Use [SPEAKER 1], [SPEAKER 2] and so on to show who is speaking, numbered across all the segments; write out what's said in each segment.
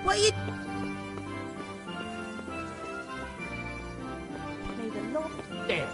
[SPEAKER 1] What are you...
[SPEAKER 2] May the Lord...
[SPEAKER 1] There.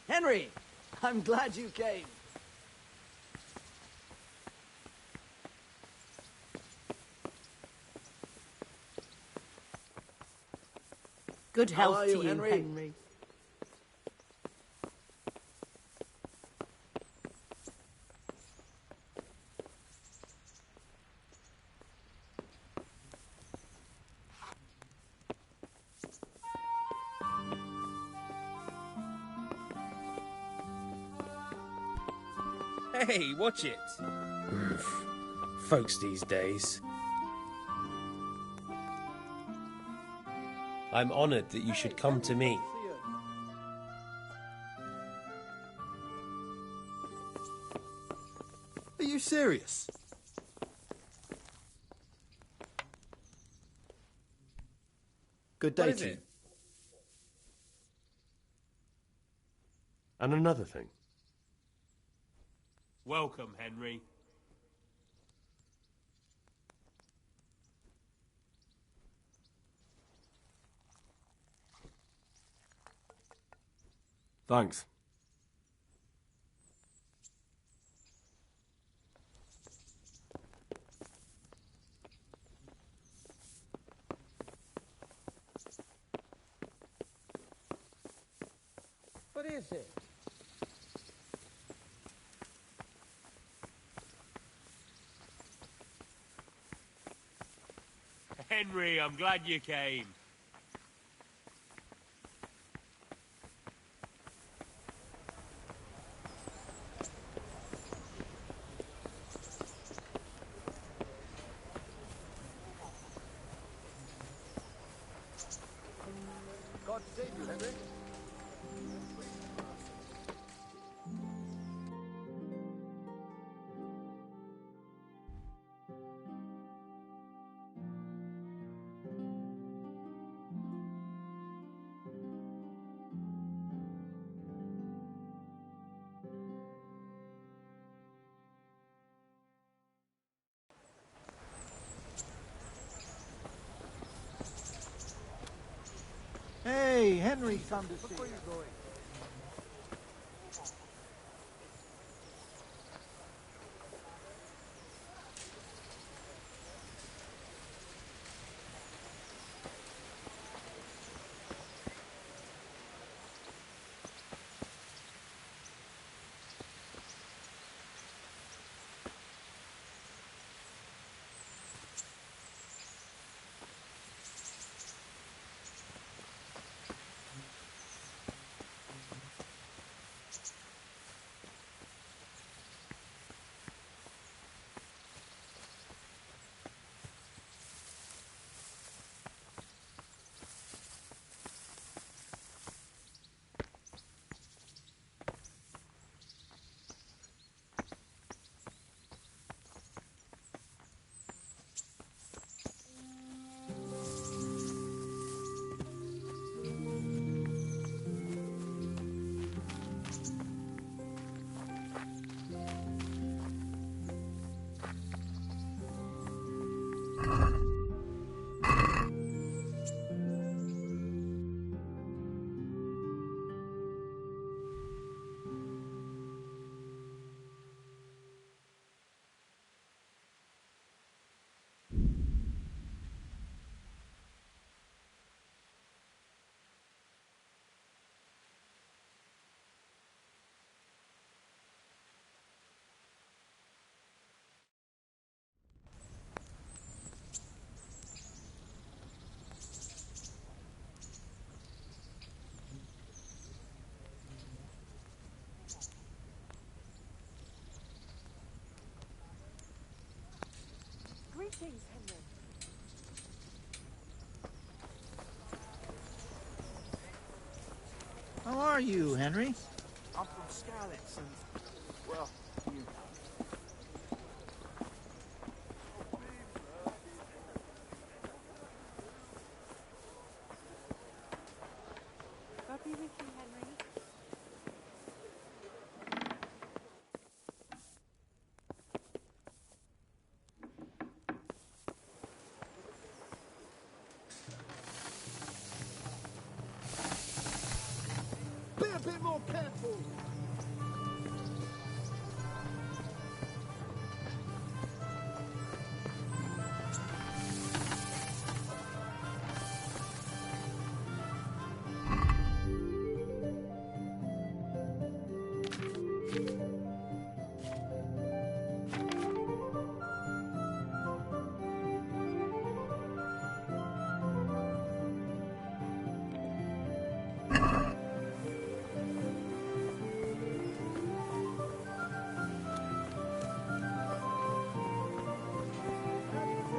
[SPEAKER 3] Henry, I'm glad you came.
[SPEAKER 2] Good health
[SPEAKER 3] are
[SPEAKER 2] to
[SPEAKER 3] you,
[SPEAKER 2] you,
[SPEAKER 3] Henry?
[SPEAKER 2] Henry.
[SPEAKER 4] Hey, watch it. Folks these days. I'm honoured that you should come to me.
[SPEAKER 5] Are you serious? Good day
[SPEAKER 4] What is
[SPEAKER 5] to you.
[SPEAKER 4] it? And another thing.
[SPEAKER 6] Welcome, Henry.
[SPEAKER 5] Thanks.
[SPEAKER 1] What is it?
[SPEAKER 6] Henry, I'm glad you came.
[SPEAKER 3] God save you, Henry.
[SPEAKER 1] Hey, Henry, come to see you.
[SPEAKER 2] Greetings, Henry.
[SPEAKER 1] How are you, Henry?
[SPEAKER 3] I'm from Scarlett's and, well, you know.
[SPEAKER 2] God be with you, Henry.
[SPEAKER 3] Be a bit more careful.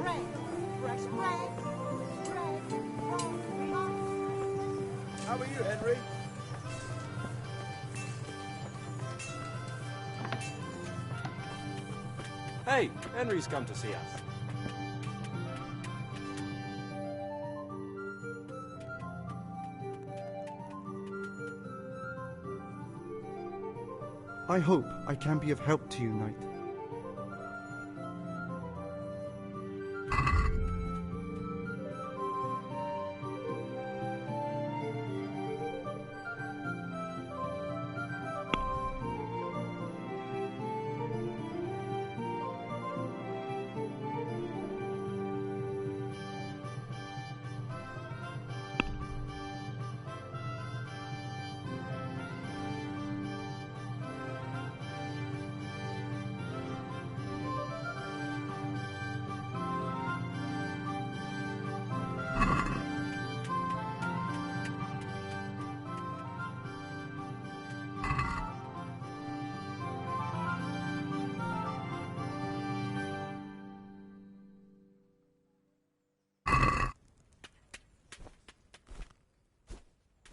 [SPEAKER 2] Bread, fresh bread, bread,
[SPEAKER 3] How are you, Henry?
[SPEAKER 5] Hey, Henry's come to see us.
[SPEAKER 7] I hope I can be of help to you, Knight.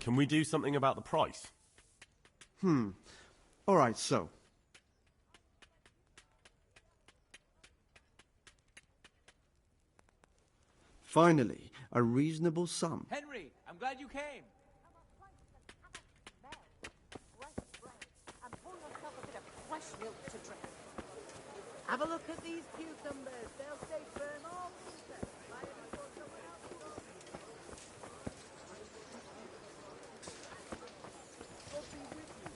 [SPEAKER 4] Can we do something about the price?
[SPEAKER 7] All right, so. Finally, a reasonable sum.
[SPEAKER 3] Henry, I'm glad you came.
[SPEAKER 2] and pour yourself a bit of fresh milk to drink. Have a look at these cucumbers. They'll stay firm all winter. Mind if I pour someone else for you?
[SPEAKER 3] God be with you.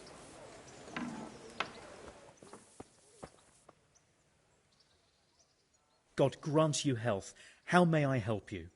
[SPEAKER 8] God grant you health. How may I help you?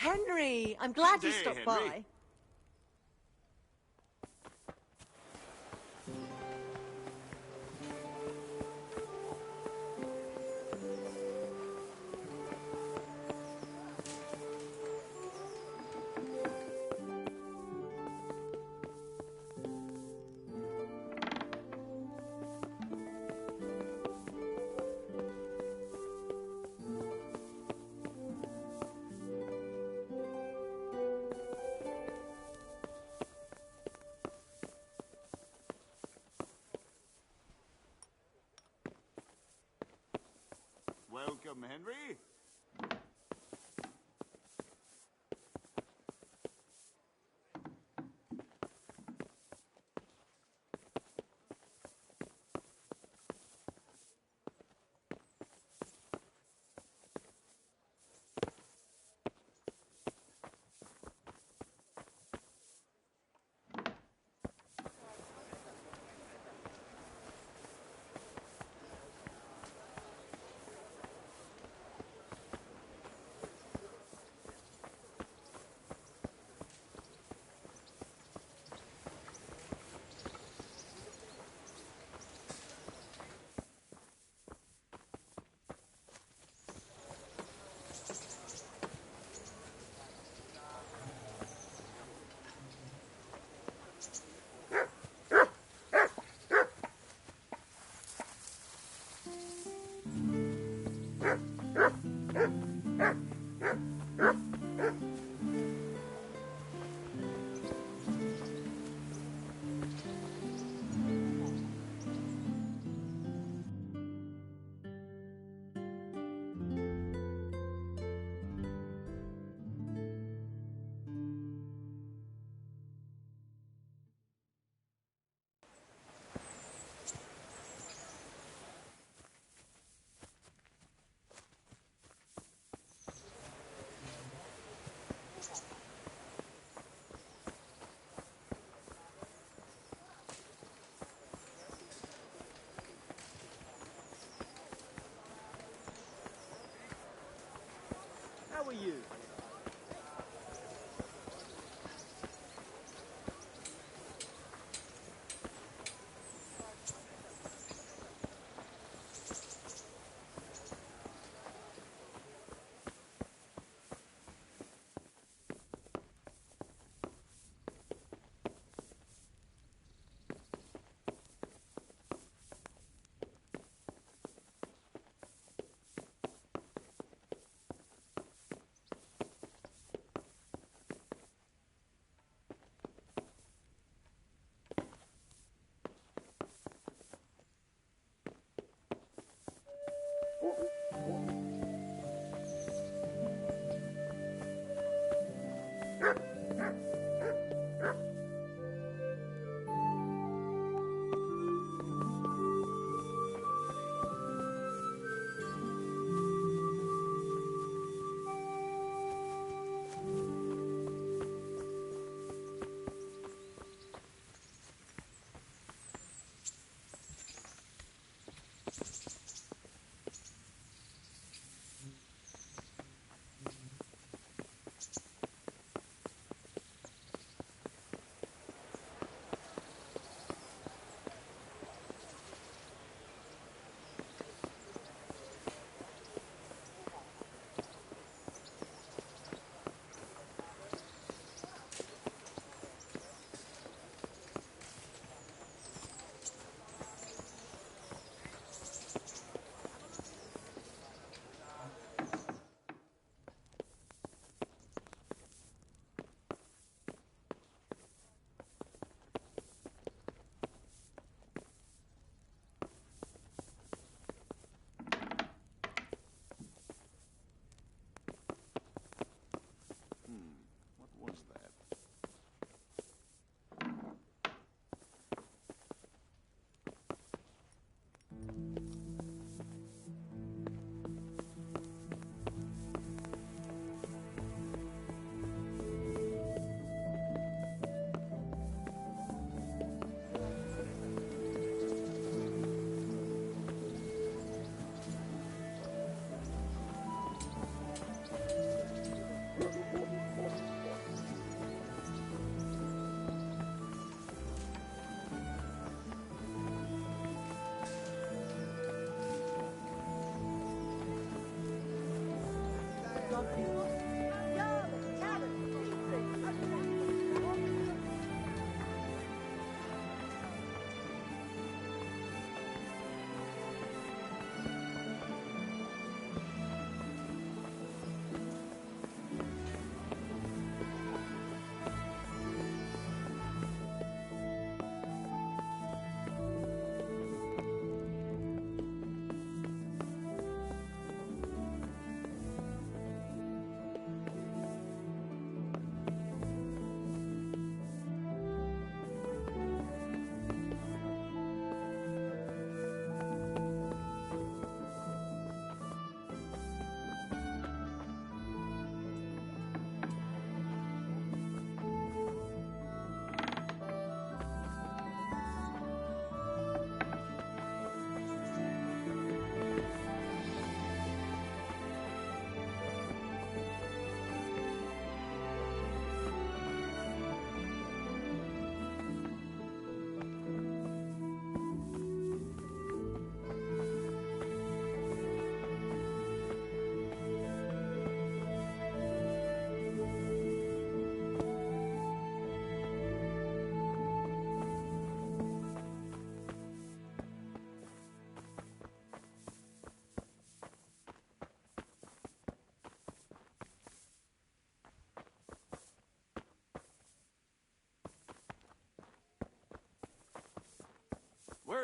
[SPEAKER 2] Henry, I'm glad you
[SPEAKER 3] Hey,
[SPEAKER 2] stopped
[SPEAKER 3] Henry.
[SPEAKER 2] by.
[SPEAKER 3] Welcome, Henry.
[SPEAKER 1] How are you?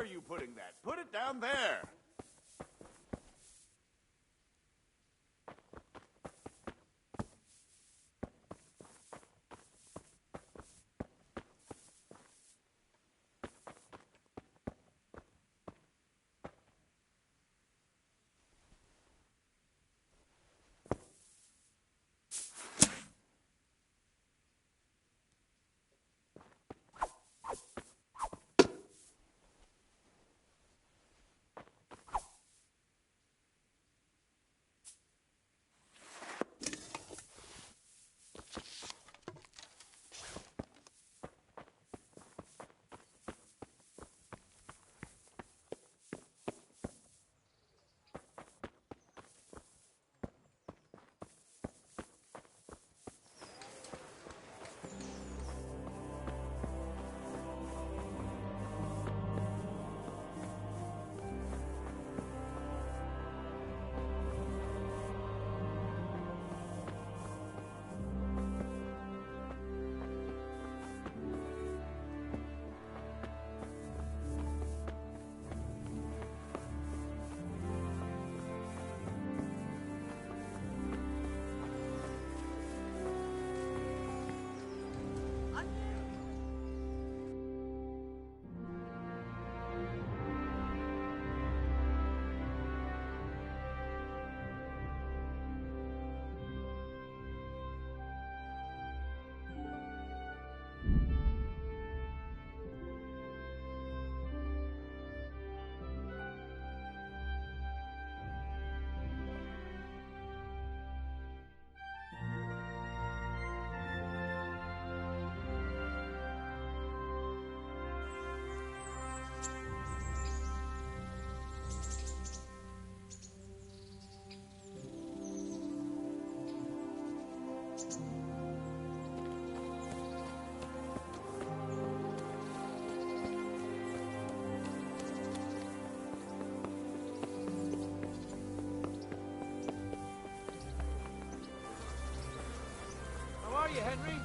[SPEAKER 3] are you putting that? Put it down there.
[SPEAKER 6] you, Henry?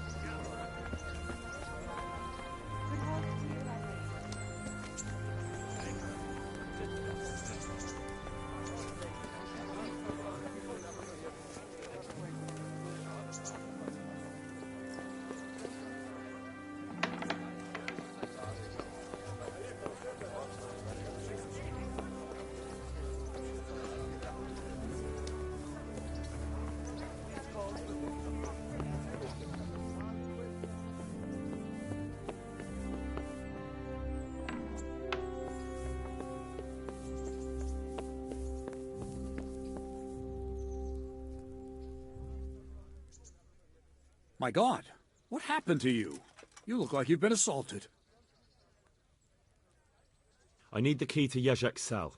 [SPEAKER 9] My God, what happened to you? You look like you've been assaulted.
[SPEAKER 5] I need the key to Yezhek's cell.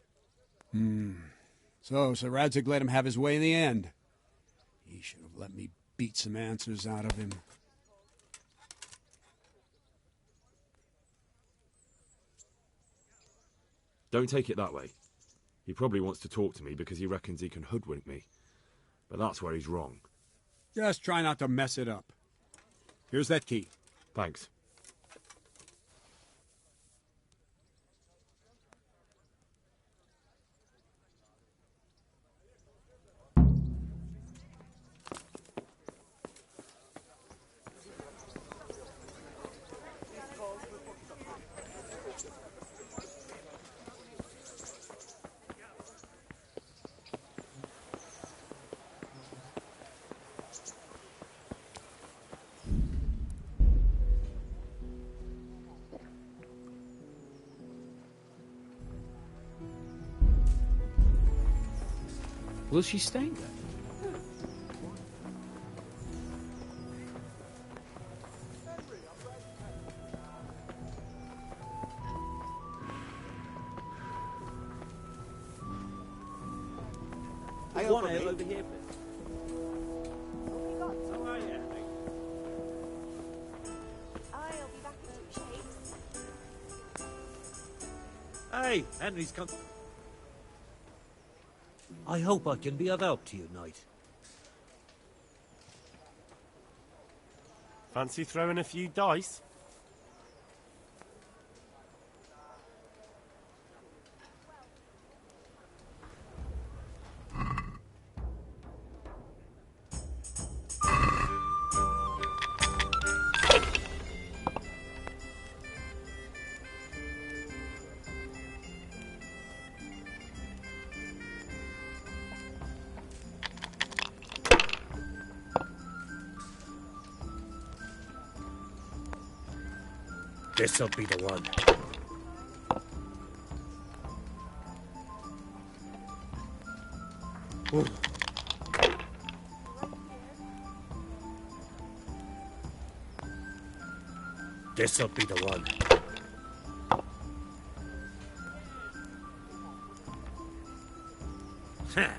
[SPEAKER 9] So Sir Radzig let him have his way in the end. He should have let me beat some answers out of him.
[SPEAKER 5] Don't take it that way. He probably wants to talk to me because he reckons he can hoodwink me. But that's where he's wrong.
[SPEAKER 9] Just try not to mess it up. Here's that key.
[SPEAKER 5] Thanks.
[SPEAKER 9] Will she stay there?
[SPEAKER 8] One ale over here, please.
[SPEAKER 6] How are you, Henry?
[SPEAKER 2] I'll be back in 2 shakes.
[SPEAKER 1] Hey, Henry's come. I hope I can be of help to you, Knight.
[SPEAKER 4] Fancy throwing a few dice? This'll be the one. Ooh. This'll be the one. Ha!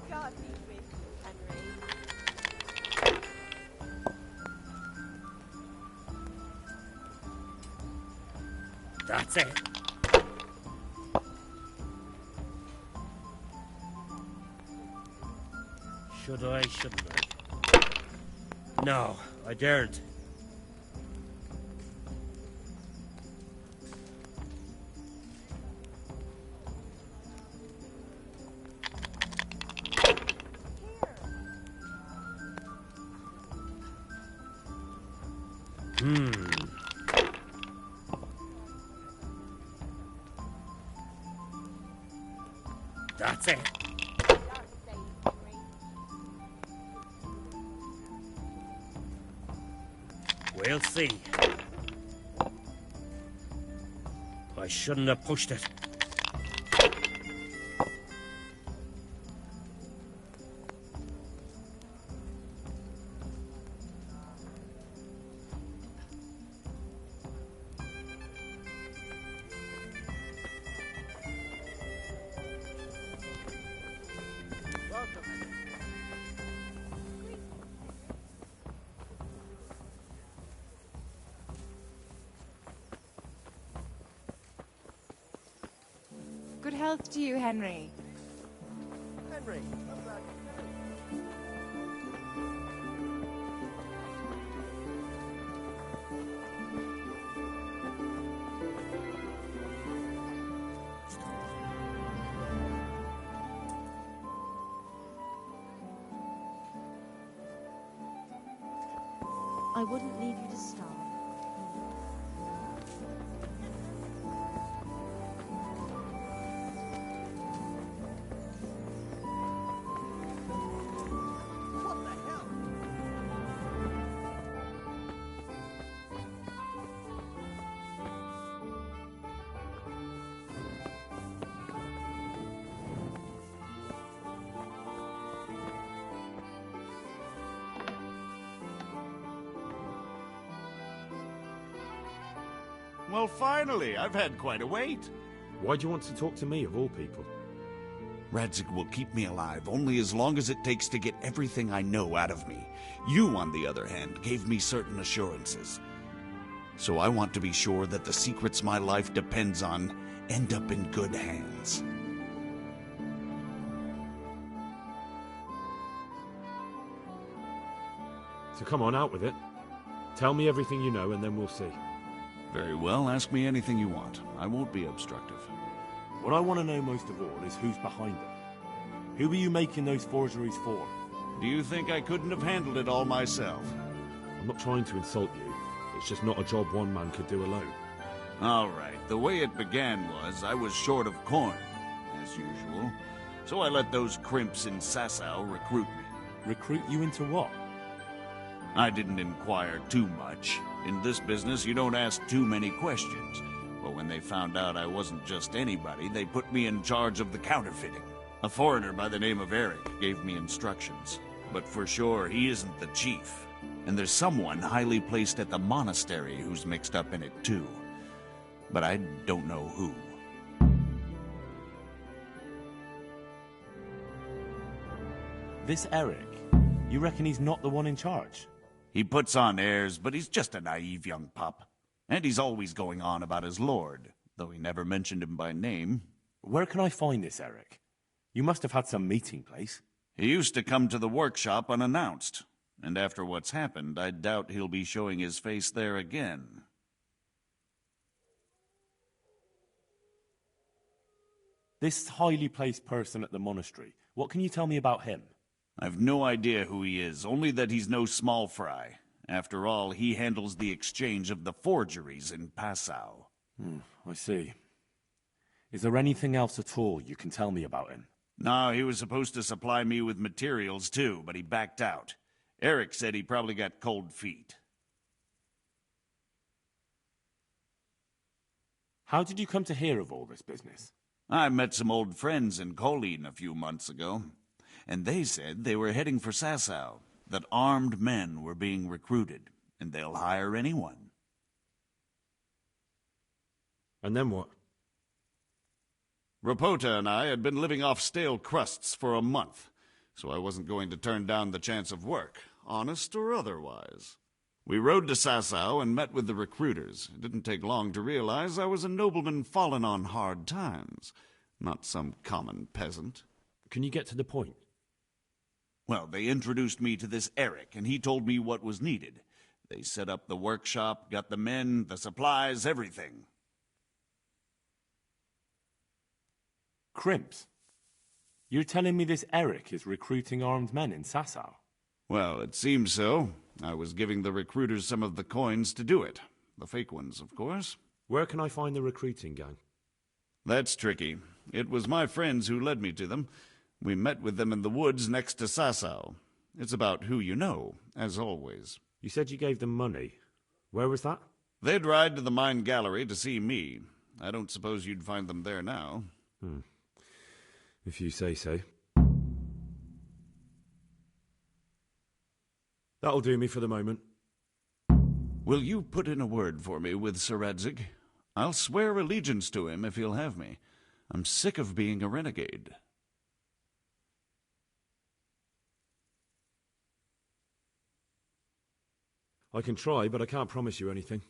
[SPEAKER 2] God be with you, Henry.
[SPEAKER 4] That's it. Should I, shouldn't I? No, I daren't. That's it. We'll see. I shouldn't have pushed it.
[SPEAKER 10] Good health to you, Henry.
[SPEAKER 3] Henry, come back.
[SPEAKER 2] I wouldn't leave you to starve.
[SPEAKER 3] What the hell?
[SPEAKER 11] Well, finally, I've had quite a wait.
[SPEAKER 5] Why do you want to talk to me, of all people?
[SPEAKER 11] Radzig will keep me alive only as long as it takes to get everything I know out of me. You, on the other hand, gave me certain assurances. So I want to be sure that the secrets my life depends on end up in good hands.
[SPEAKER 5] So come on, out with it. Tell me everything you know, and then we'll see.
[SPEAKER 11] Very well, ask me anything you want. I won't be obstructive.
[SPEAKER 12] What I want to know most of all is who's behind it. Who are you making those forgeries for?
[SPEAKER 11] Do you think I couldn't have handled it all myself?
[SPEAKER 5] I'm not trying to insult you. It's just not a job one man could do alone.
[SPEAKER 11] All right, the way it began was I was short of coin, as usual. So I let those crimps in Sasau recruit me.
[SPEAKER 12] Recruit you into what?
[SPEAKER 11] I didn't inquire too much. In this business, you don't ask too many questions. But when they found out I wasn't just anybody, they put me in charge of the counterfeiting. A foreigner by the name of Eric gave me instructions. But for sure, he isn't the chief. And there's someone highly placed at the monastery who's mixed up in it too. But I don't know who.
[SPEAKER 12] This Eric, you reckon he's not the one in charge?
[SPEAKER 11] He puts on airs, but he's just a naive young pup. And he's always going on about his lord, though he never mentioned him by name.
[SPEAKER 12] Where can I find this Eric? You must have had some meeting place.
[SPEAKER 11] He used to come to the workshop unannounced. And after what's happened, I doubt he'll be showing his face there again.
[SPEAKER 12] This highly placed person at the monastery, what can you tell me about him?
[SPEAKER 11] I've no idea who he is, only that he's no small fry. After all, he handles the exchange of the forgeries in Passau.
[SPEAKER 12] I see. Is there anything else at all you can tell me about him?
[SPEAKER 11] No, he was supposed to supply me with materials too, but he backed out. Eric said he probably got cold feet.
[SPEAKER 12] How did you come to hear of all this business?
[SPEAKER 11] I met some old friends in Colleen a few months ago, and they said they were heading for Sasau, that armed men were being recruited, and they'll hire anyone.
[SPEAKER 5] And then what?
[SPEAKER 11] Rapota and I had been living off stale crusts for a month, so I wasn't going to turn down the chance of work, honest or otherwise. We rode to Sasau and met with the recruiters. It didn't take long to realize I was a nobleman fallen on hard times, not some common peasant.
[SPEAKER 5] Can you get to the point?
[SPEAKER 11] Well, they introduced me to this Eric, and he told me what was needed. They set up the workshop, got the men, the supplies, everything.
[SPEAKER 12] Crimps? You're telling me this Eric is recruiting armed men in Sasau?
[SPEAKER 11] Well, it seems so. I was giving the recruiters some of the coins to do it. The fake ones, of course.
[SPEAKER 5] Where can I find the recruiting gang?
[SPEAKER 11] That's tricky. It was my friends who led me to them. We met with them in the woods next to Sasau. It's about who you know, as always.
[SPEAKER 5] You said you gave them money. Where was that?
[SPEAKER 11] They'd ride to the mine gallery to see me. I don't suppose you'd find them there now.
[SPEAKER 5] If you say so. That'll do me for the moment.
[SPEAKER 11] Will you put in a word for me with Sir Radzig? I'll swear allegiance to him if he'll have me. I'm sick of being a renegade.
[SPEAKER 5] I can try, but I can't promise you anything.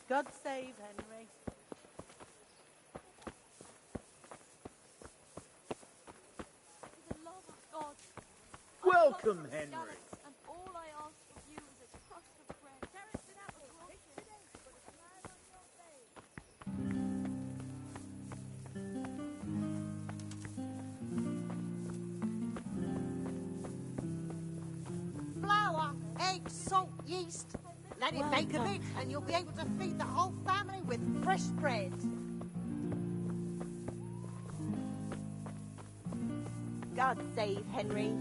[SPEAKER 2] God save Henry.
[SPEAKER 13] For the love of God.
[SPEAKER 6] Welcome, Henry.
[SPEAKER 13] And all I ask of you is a crust of bread. Derek's been out of work today, but it's not on your day.
[SPEAKER 2] Flour, eggs, salt, yeast. Let it bake a bit and you'll be able to feed the whole family with fresh bread.
[SPEAKER 14] God save Henry.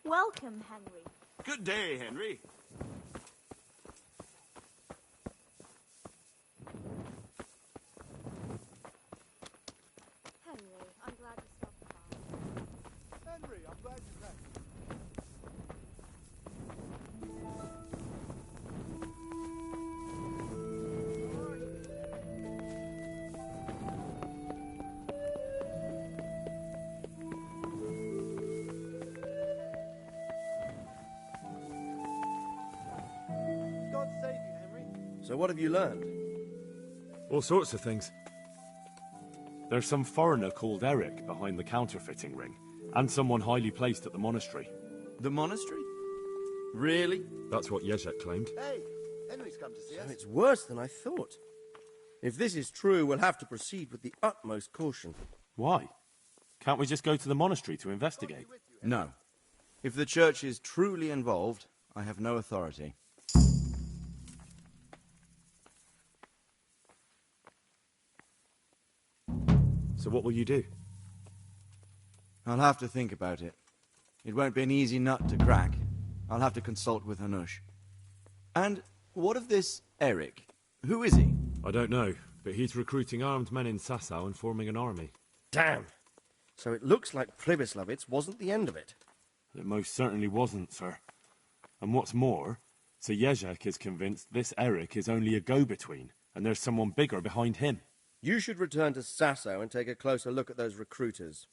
[SPEAKER 13] Welcome, Henry.
[SPEAKER 11] Good day, Henry.
[SPEAKER 13] Henry, I'm glad you stopped by.
[SPEAKER 3] Henry, I'm glad you came.
[SPEAKER 15] So what have you learned?
[SPEAKER 5] All sorts of things. There's some foreigner called Eric behind the counterfeiting ring, and someone highly placed at the monastery.
[SPEAKER 15] The monastery? Really?
[SPEAKER 5] That's what Jezek claimed.
[SPEAKER 6] Hey, Henry's come to see us.
[SPEAKER 15] So it's worse than I thought. If this is true, we'll have to proceed with the utmost caution.
[SPEAKER 12] Why? Can't we just go to the monastery to investigate?
[SPEAKER 15] No. If the church is truly involved, I have no authority.
[SPEAKER 5] So what will you do?
[SPEAKER 15] I'll have to think about it. It won't be an easy nut to crack. I'll have to consult with Hanush. And what of this Eric? Who is he?
[SPEAKER 5] I don't know, but he's recruiting armed men in Sasau and forming an army.
[SPEAKER 15] Damn! So it looks like Pribyslavitz wasn't the end of it.
[SPEAKER 12] It most certainly wasn't, sir. And what's more, Sir Jezek is convinced this Eric is only a go-between, and there's someone bigger behind him.
[SPEAKER 15] You should return to Sasau and take a closer look at those recruiters.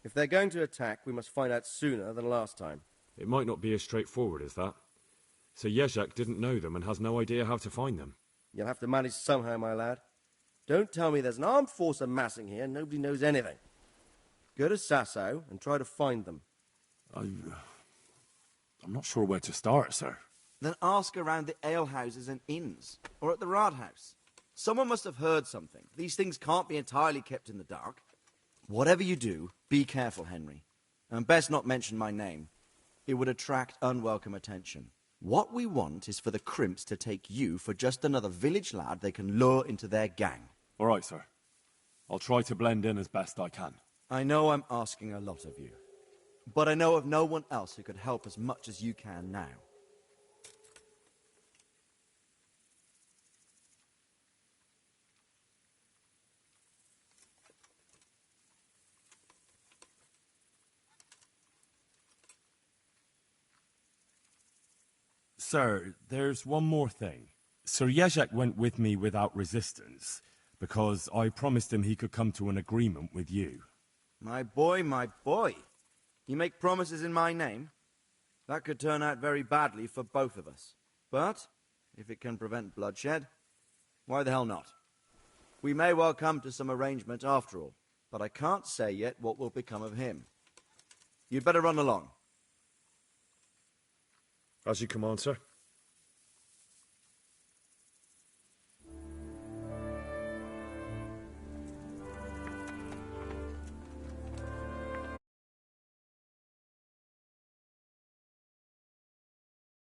[SPEAKER 15] If they're going to attack, we must find out sooner than last time.
[SPEAKER 5] It might not be as straightforward as that. Sir Jezek didn't know them and has no idea how to find them.
[SPEAKER 15] You'll have to manage somehow, my lad. Don't tell me there's an armed force amassing here and nobody knows anything. Go to Sasau and try to find them.
[SPEAKER 12] I'm not sure where to start, sir.
[SPEAKER 15] Then ask around the alehouses and inns, or at the Rathaus. Someone must have heard something. These things can't be entirely kept in the dark. Whatever you do, be careful, Henry. And best not mention my name. It would attract unwelcome attention. What we want is for the crimps to take you for just another village lad they can lure into their gang.
[SPEAKER 12] All right, sir. I'll try to blend in as best I can.
[SPEAKER 15] I know I'm asking a lot of you, but I know of no one else who could help as much as you can now.
[SPEAKER 12] Sir, there's one more thing. Sir Jezek went with me without resistance, because I promised him he could come to an agreement with you.
[SPEAKER 15] My boy, my boy. You make promises in my name? That could turn out very badly for both of us. But, if it can prevent bloodshed, why the hell not? We may well come to some arrangement after all, but I can't say yet what will become of him. You'd better run along.
[SPEAKER 5] As you command, sir.